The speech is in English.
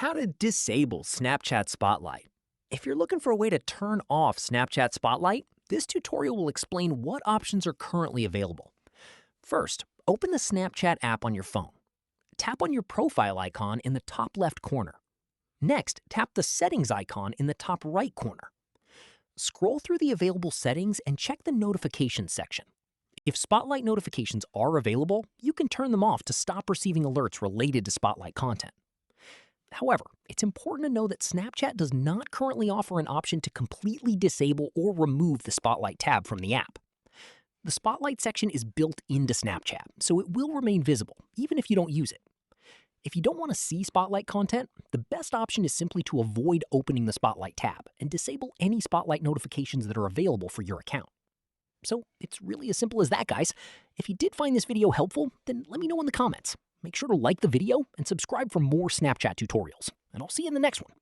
How to disable Snapchat Spotlight. If you're looking for a way to turn off Snapchat Spotlight, this tutorial will explain what options are currently available. First, open the Snapchat app on your phone. Tap on your profile icon in the top left corner. Next, tap the settings icon in the top right corner. Scroll through the available settings and check the notifications section. If Spotlight notifications are available, you can turn them off to stop receiving alerts related to Spotlight content. However, it's important to know that Snapchat does not currently offer an option to completely disable or remove the Spotlight tab from the app. The Spotlight section is built into Snapchat, so it will remain visible, even if you don't use it. If you don't want to see Spotlight content, the best option is simply to avoid opening the Spotlight tab and disable any Spotlight notifications that are available for your account. So it's really as simple as that, guys. If you did find this video helpful, then let me know in the comments. Make sure to like the video and subscribe for more Snapchat tutorials, and I'll see you in the next one.